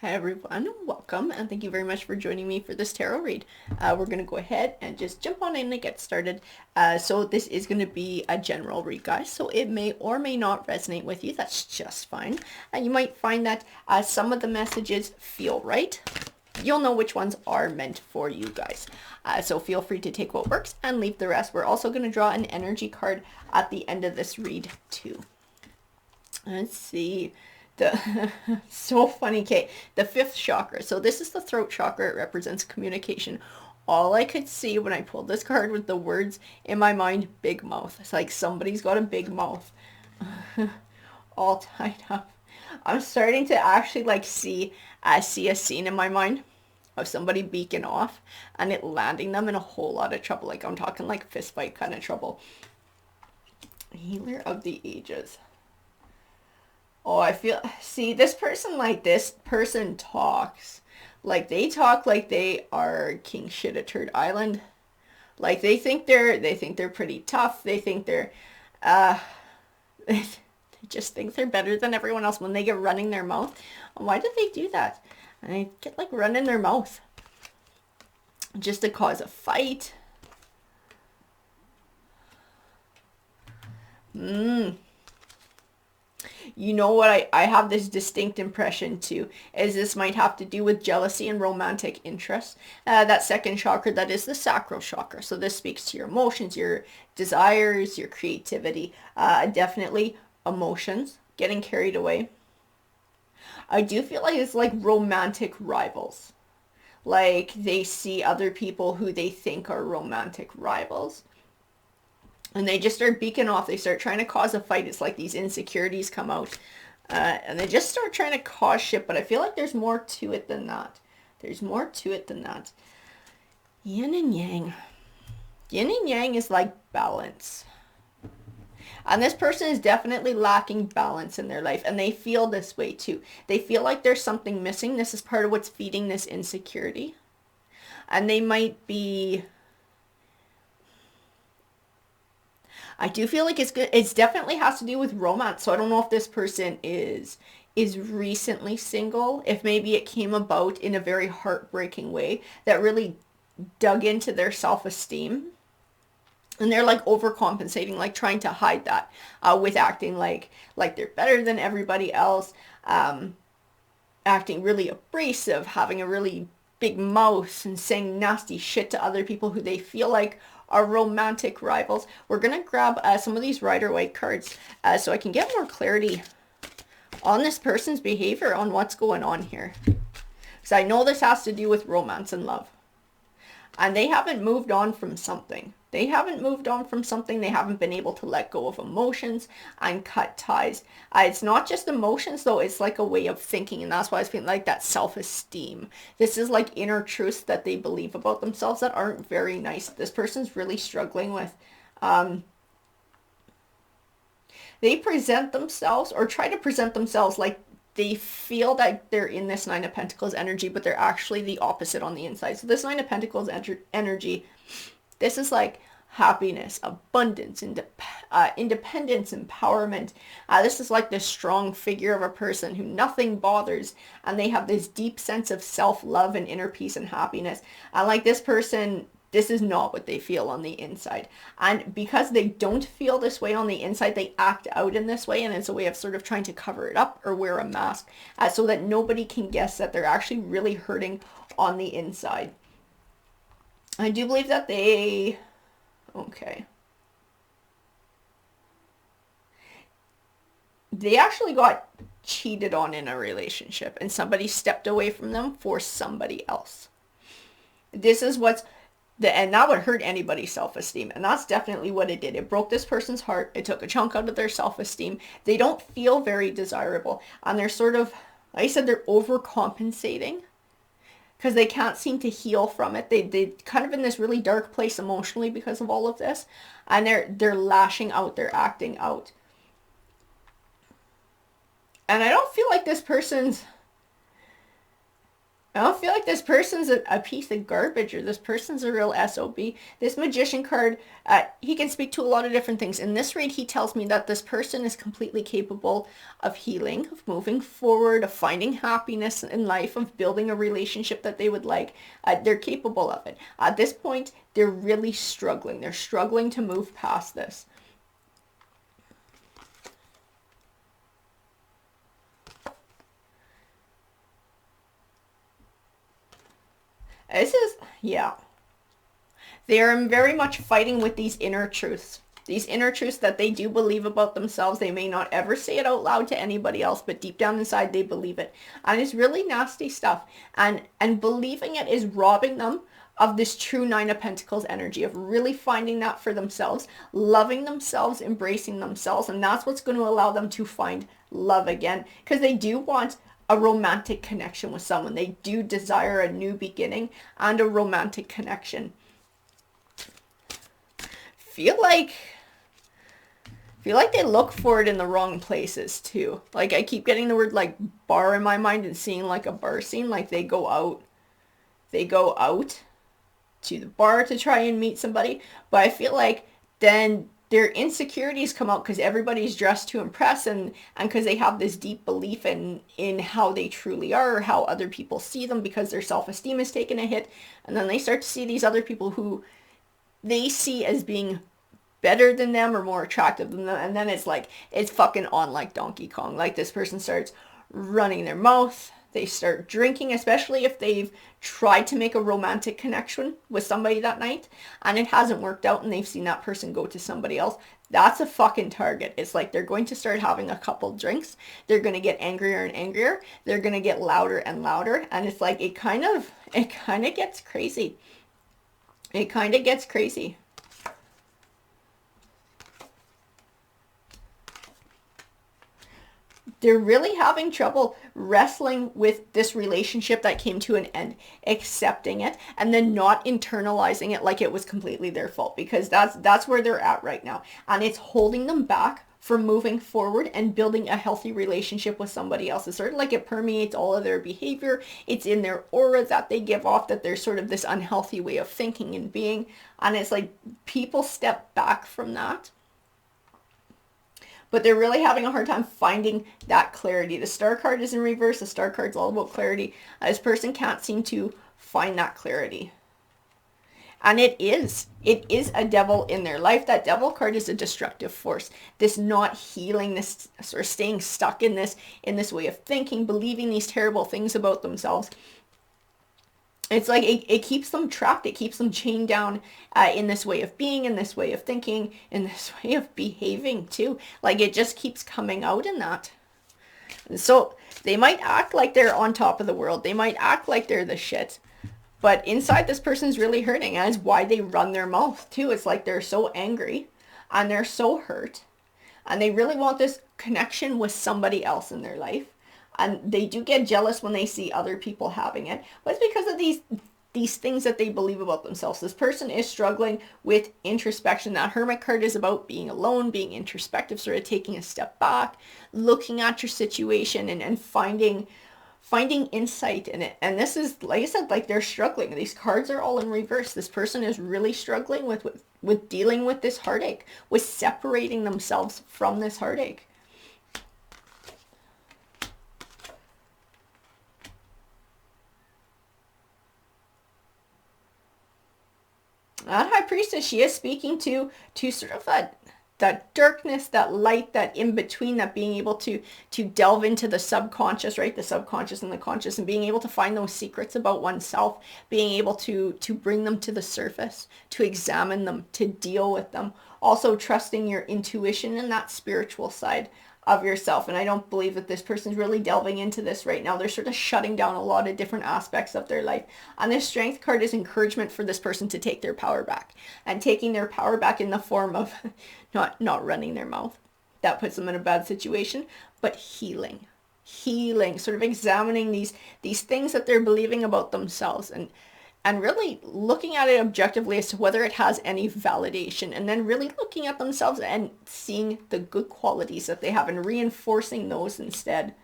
Hi everyone, welcome and thank you very much for joining me for this tarot read. We're going to go ahead and just jump on in and get started. So this is going to be a general read, guys, so it may or may not resonate with you. That's just fine. You might find that some of the messages feel right. You'll know which ones are meant for you guys. So feel free to take what works and leave the rest. We're also going to draw an energy card at the end of this read too. Let's see. So funny, Kate. The fifth chakra. So this is the throat chakra. It represents communication. All I could see when I pulled this card with the words in my mind, big mouth. It's like somebody's got a big mouth. All tied up. I'm starting to actually see a scene in my mind of somebody beaking off and it landing them in a whole lot of trouble. Like I'm talking like fist fight kind of trouble. Healer of the ages. Oh, see, this person talks. Like, they talk like they are king shit at Turd Island. Like, they think they're pretty tough. They think they just think they're better than everyone else when they get running their mouth. Why do they do that? And they get, like, running their mouth. Just to cause a fight. You know what I have this distinct impression too, is this might have to do with jealousy and romantic interest. That second chakra, that is the sacral chakra. So this speaks to your emotions, your desires, your creativity. Definitely emotions, getting carried away. I do feel like it's like romantic rivals. Like they see other people who they think are romantic rivals and they just start beaking off. They start trying to cause a fight. It's like these insecurities come out. And they just start trying to cause shit. But I feel like there's more to it than that. There's more to it than that. Yin and yang. Yin and yang is like balance. And this person is definitely lacking balance in their life. And they feel this way too. They feel like there's something missing. This is part of what's feeding this insecurity. And they might be... I do feel like it's good. It definitely has to do with romance. So I don't know if this person is recently single, if maybe it came about in a very heartbreaking way that really dug into their self-esteem. And they're like overcompensating, like trying to hide that with acting like they're better than everybody else, acting really abrasive, having a really big mouth and saying nasty shit to other people who they feel like are romantic rivals. We're going to grab some of these Rider-Waite cards so I can get more clarity on this person's behavior, on what's going on here. Because I know this has to do with romance and love. And they haven't moved on from something. They haven't moved on from something. They haven't been able to let go of emotions and cut ties. It's not just emotions, though. It's like a way of thinking. And that's why I feel like that self-esteem. This is like inner truths that they believe about themselves that aren't very nice. This person's really struggling with. They present themselves or try to present themselves like they feel that they're in this Nine of Pentacles energy, but they're actually the opposite on the inside. So this Nine of Pentacles energy, this is like happiness, abundance, independence, empowerment. This is like this strong figure of a person who nothing bothers, and they have this deep sense of self-love and inner peace and happiness. And like this person, this is not what they feel on the inside. And because they don't feel this way on the inside, they act out in this way. And it's a way of sort of trying to cover it up or wear a mask so that nobody can guess that they're actually really hurting on the inside. I do believe that they... Okay. They actually got cheated on in a relationship and somebody stepped away from them for somebody else. This is what's... And that would hurt anybody's self-esteem. And that's definitely what it did. It broke this person's heart. It took a chunk out of their self-esteem. They don't feel very desirable. And they're sort of, like I said, they're overcompensating because they can't seem to heal from it. They kind of in this really dark place emotionally because of all of this. And they're lashing out. They're acting out. And I don't feel like this person's... I don't feel like this person's a piece of garbage or this person's a real SOB. This magician card, he can speak to a lot of different things. In this read, he tells me that this person is completely capable of healing, of moving forward, of finding happiness in life, of building a relationship that they would like. They're capable of it. At this point, they're really struggling. They're struggling to move past this. This is, yeah. They are very much fighting with these inner truths. These inner truths that they do believe about themselves. They may not ever say it out loud to anybody else, but deep down inside they believe it. And it's really nasty stuff. And believing it is robbing them of this true Nine of Pentacles energy, of really finding that for themselves, loving themselves, embracing themselves. And that's what's going to allow them to find love again. Because they do want a romantic connection with someone. They do desire a new beginning and a romantic connection. Feel like they look for it in the wrong places too. Like I keep getting the word like bar in my mind and seeing like a bar scene. Like they go out to the bar to try and meet somebody. But I feel like then their insecurities come out because everybody's dressed to impress, and because they have this deep belief in how they truly are, or how other people see them, because their self-esteem is taking a hit. And then they start to see these other people who they see as being better than them or more attractive than them, and then it's like it's fucking on like Donkey Kong. Like this person starts running their mouth, they start drinking, especially if they've tried to make a romantic connection with somebody that night and it hasn't worked out and they've seen that person go to somebody else. That's a fucking target. It's like they're going to start having a couple drinks, they're going to get angrier and angrier, they're going to get louder and louder, and it's like it kind of gets crazy. It kind of gets crazy. They're really having trouble wrestling with this relationship that came to an end, accepting it, and then not internalizing it like it was completely their fault, because that's where they're at right now. And it's holding them back from moving forward and building a healthy relationship with somebody else. It's sort of like it permeates all of their behavior. It's in their aura that they give off, that there's sort of this unhealthy way of thinking and being. And it's like people step back from that, but they're really having a hard time finding that clarity. The Star card is in reverse. The Star card's all about clarity. This person can't seem to find that clarity. And it is a devil in their life. That Devil card is a destructive force. This not healing, this sort of staying stuck in this way of thinking, believing these terrible things about themselves. It's like it keeps them trapped. It keeps them chained down in this way of being, in this way of thinking, in this way of behaving too. Like it just keeps coming out in that. And so they might act like they're on top of the world. They might act like they're the shit. But inside, this person's really hurting. And it's why they run their mouth too. It's like they're so angry and they're so hurt. And they really want this connection with somebody else in their life. And they do get jealous when they see other people having it. But it's because of these things that they believe about themselves. This person is struggling with introspection. That Hermit card is about being alone, being introspective, sort of taking a step back, looking at your situation and finding insight in it. And this is, like I said, like they're struggling. These cards are all in reverse. This person is really struggling with dealing with this heartache, with separating themselves from this heartache. That High Priestess, she is speaking to sort of that darkness, that light, that in between, that being able to delve into the subconscious, right? The subconscious and the conscious, and being able to find those secrets about oneself, being able to bring them to the surface, to examine them, to deal with them. Also trusting your intuition and that spiritual side of yourself. And I don't believe that this person's really delving into this right now. They're sort of shutting down a lot of different aspects of their life. And this Strength card is encouragement for this person to take their power back. And taking their power back in the form of not running their mouth. That puts them in a bad situation. But healing, sort of examining these things that they're believing about themselves, and really looking at it objectively as to whether it has any validation, and then really looking at themselves and seeing the good qualities that they have and reinforcing those instead.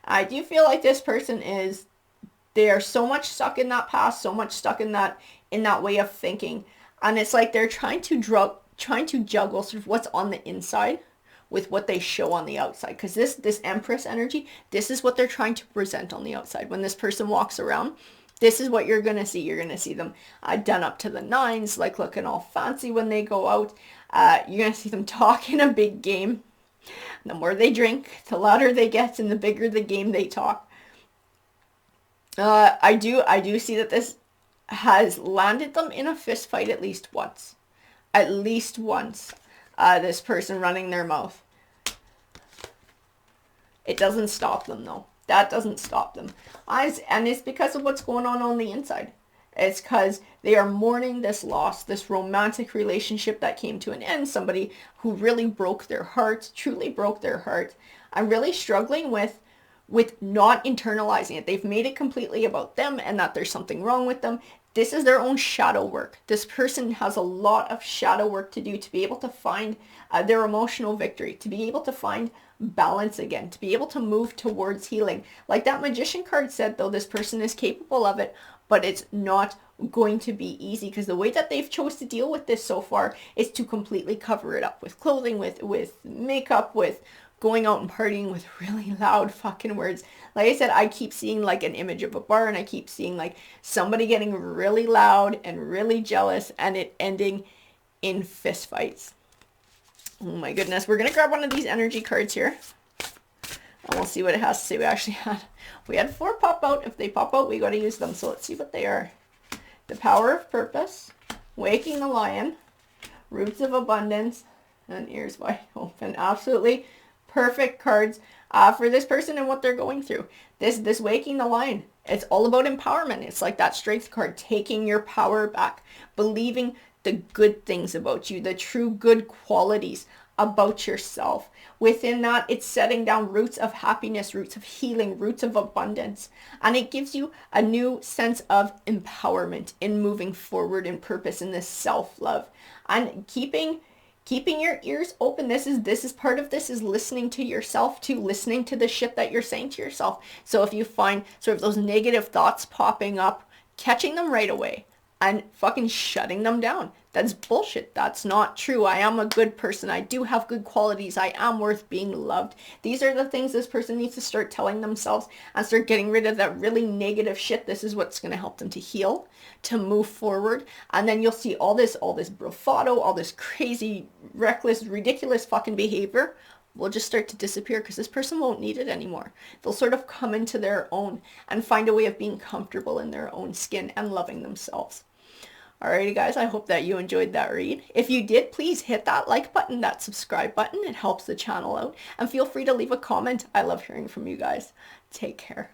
I do feel like this person is, they are so much stuck in that past, so much stuck in that way of thinking. And it's like they're trying to juggle sort of what's on the inside with what they show on the outside. Because this Empress energy, this is what they're trying to present on the outside. When this person walks around, this is what you're going to see. You're going to see them done up to the nines, like looking all fancy when they go out. You're going to see them talking a big game. The more they drink, the louder they get, and the bigger the game they talk. I do see that this has landed them in a fist fight at least once. At least once. This person running their mouth. It doesn't stop them though. That doesn't stop them. And it's because of what's going on the inside. It's because they are mourning this loss, this romantic relationship that came to an end. Somebody who really broke their heart, truly broke their heart. I'm really struggling with not internalizing it. They've made it completely about them and that there's something wrong with them. This is their own shadow work. This person has a lot of shadow work to do to be able to find their emotional victory, to be able to find balance again, to be able to move towards healing. Like that Magician card said, though, this person is capable of it, but it's not going to be easy because the way that they've chose to deal with this so far is to completely cover it up with clothing, with makeup, with going out and partying, with really loud fucking words. Like I said, I keep seeing like an image of a bar, and I keep seeing like somebody getting really loud and really jealous, and it ending in fist fights. Oh my goodness. We're going to grab one of these energy cards here, and we'll see what it has to say. We had 4 pop out. If they pop out, we got to use them. So let's see what they are. The Power of Purpose, Waking the Lion, Roots of Abundance, and Ears Wide Open. Absolutely perfect cards for this person and what they're going through. This Waking the Lion, it's all about empowerment. It's like that strength card, taking your power back, believing the good things about you, the true good qualities about yourself. Within that, it's setting down roots of happiness, roots of healing, roots of abundance. And it gives you a new sense of empowerment in moving forward in purpose, in this self-love. And keeping your ears open. This is part of this, is listening to yourself too, listening to the shit that you're saying to yourself. So if you find sort of those negative thoughts popping up, catching them right away and fucking shutting them down. That's bullshit. That's not true. I am a good person. I do have good qualities. I am worth being loved. These are the things this person needs to start telling themselves and start getting rid of that really negative shit. This is what's going to help them to heal, to move forward. And then you'll see all this bravado, all this crazy, reckless, ridiculous fucking behavior will just start to disappear because this person won't need it anymore. They'll sort of come into their own and find a way of being comfortable in their own skin and loving themselves. Alrighty guys, I hope that you enjoyed that read. If you did, please hit that like button, that subscribe button. It helps the channel out. And feel free to leave a comment. I love hearing from you guys. Take care.